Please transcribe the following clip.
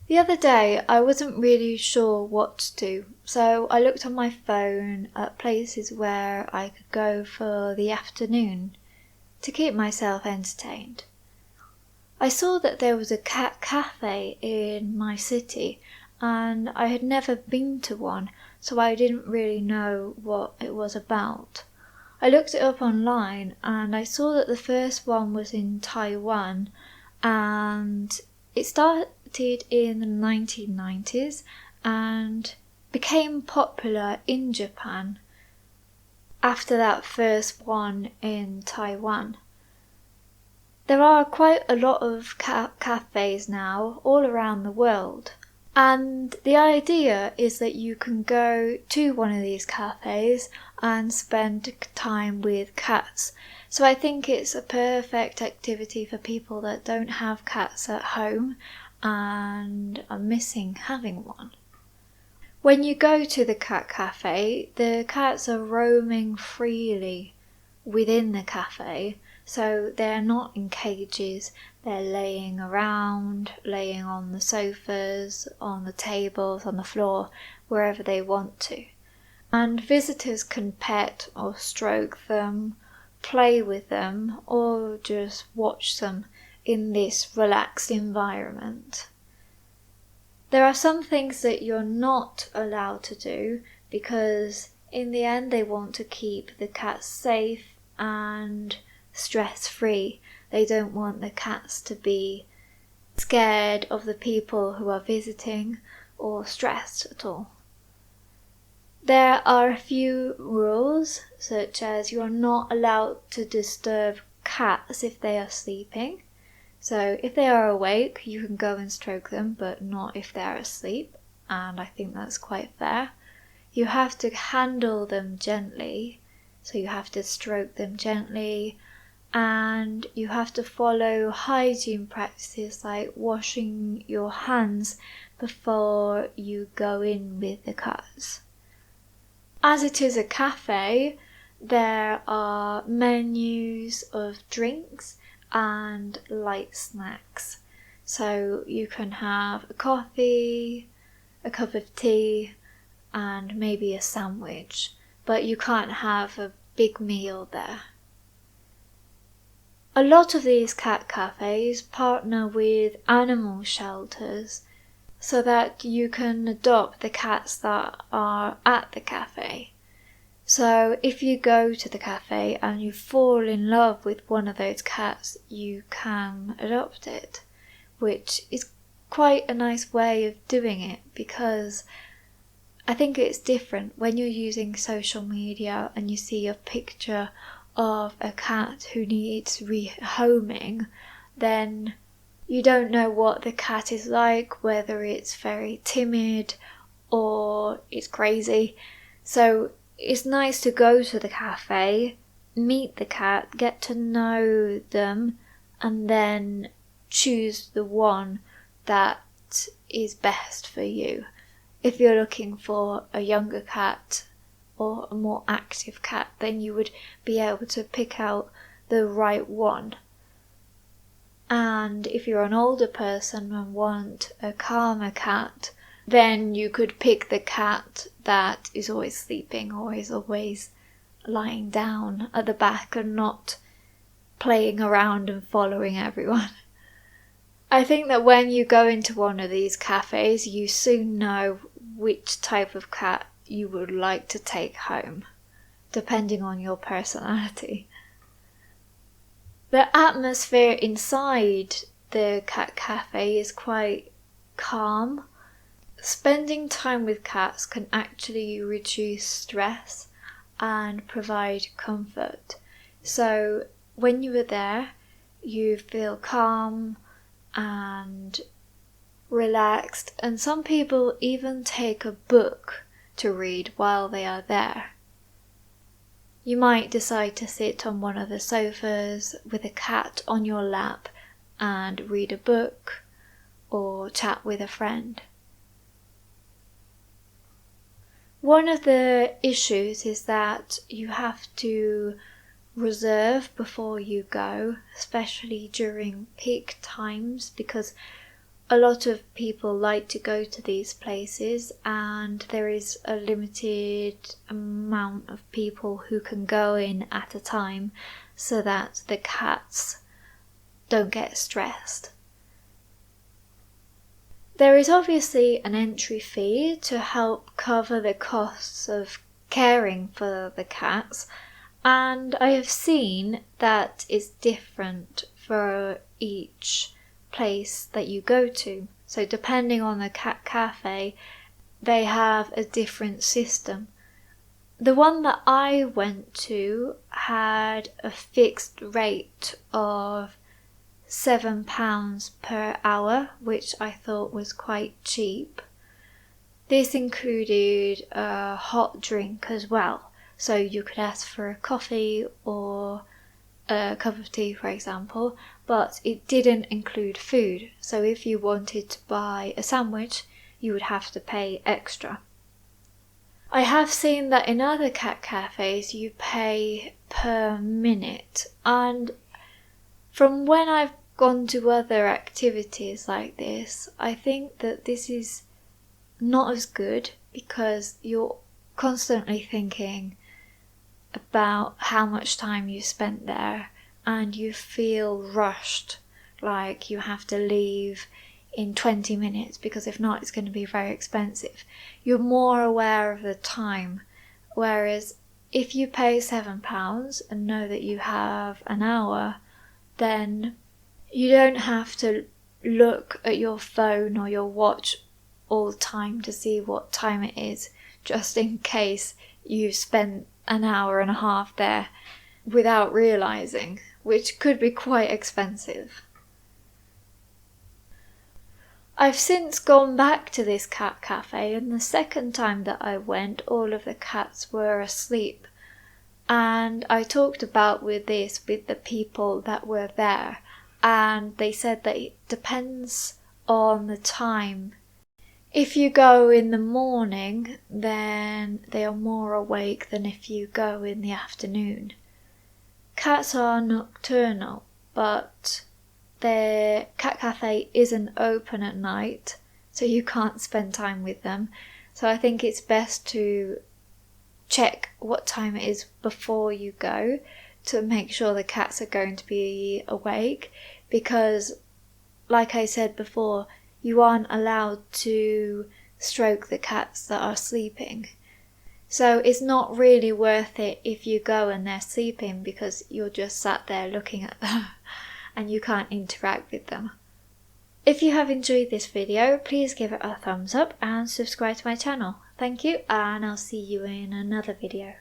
The other day, I wasn't really sure what to do, so I looked on my phone at places where I could go for the afternoon to keep myself entertained. I saw that there was a cat cafe in my city, and I had never been to one, so I didn't really know what it was about. I looked it up online, and I saw that the first one was in Taiwan, and it started in the 1990s and became popular in Japan after that first one in Taiwan. There are quite a lot of cafes now all around the world, and the idea is that you can go to one of these cafes and spend time with cats. So I think it's a perfect activity for people that don't have cats at home and are missing having one. When you go to the cat cafe, the cats are roaming freely within the cafe, so they're not in cages. They're laying around, laying on the sofas, on the tables, on the floor, wherever they want to. And visitors can pet or stroke them, play with them, or just watch them in this relaxed environment. There are some things that you're not allowed to do because in the end they want to keep the cats safe and stress-free. They don't want the cats to be scared of the people who are visiting or stressed at all. There are a few rules, such as you are not allowed to disturb cats if they are sleeping. So if they are awake, you can go and stroke them, but not if they are asleep, and I think that's quite fair. You have to handle them gently, so you have to stroke them gently, and you have to follow hygiene practices like washing your hands before you go in with the cats. As it is a cafe, there are menus of drinks and light snacks. So you can have a coffee, a cup of tea, and maybe a sandwich, but you can't have a big meal there. A lot of these cat cafes partner with animal shelters so that you can adopt the cats that are at the cafe. So if you go to the cafe and you fall in love with one of those cats, you can adopt it, which is quite a nice way of doing it because I think it's different when you're using social media and you see a picture of a cat who needs rehoming, then you don't know what the cat is like, whether it's very timid or it's crazy. So it's nice to go to the cafe, meet the cat, get to know them, and then choose the one that is best for you. If you're looking for a younger cat or a more active cat, then you would be able to pick out the right one. And if you're an older person and want a calmer cat, then you could pick the cat that is always sleeping or is always lying down at the back and not playing around and following everyone. I think that when you go into one of these cafes, you soon know which type of cat you would like to take home, depending on your personality. The atmosphere inside the cat cafe is quite calm. Spending time with cats can actually reduce stress and provide comfort. So when you are there, you feel calm and relaxed, and some people even take a book to read while they are there. You might decide to sit on one of the sofas with a cat on your lap and read a book or chat with a friend. One of the issues is that you have to reserve before you go, especially during peak times, because a lot of people like to go to these places, and there is a limited amount of people who can go in at a time so that the cats don't get stressed. There is obviously an entry fee to help cover the costs of caring for the cats, and I have seen that is different for each place that you go to. So depending on the cat cafe, they have a different system. The one that I went to had a fixed rate of £7 per hour, which I thought was quite cheap. This included a hot drink as well, so you could ask for a coffee or a cup of tea, for example, but it didn't include food, so if you wanted to buy a sandwich, you would have to pay extra. I have seen that in other cat cafes you pay per minute, and from when I've gone to other activities like this, I think that this is not as good because you're constantly thinking about how much time you spent there, and you feel rushed, like you have to leave in 20 minutes because if not it's going to be very expensive. You're more aware of the time, whereas if you pay £7 and know that you have an hour, then you don't have to look at your phone or your watch all the time to see what time it is, just in case you spent an hour and a half there without realising, which could be quite expensive. I've since gone back to this cat cafe, and the second time that I went, all of the cats were asleep. And I talked about with the people that were there, and they said that it depends on the time. If you go in the morning, then they are more awake than if you go in the afternoon. Cats are nocturnal, but their cat cafe isn't open at night, so you can't spend time with them. So I think it's best to check what time it is before you go to make sure the cats are going to be awake, because like I said before, you aren't allowed to stroke the cats that are sleeping. So it's not really worth it if you go and they're sleeping, because you're just sat there looking at them and you can't interact with them. If you have enjoyed this video, please give it a thumbs up and subscribe to my channel. Thank you, and I'll see you in another video.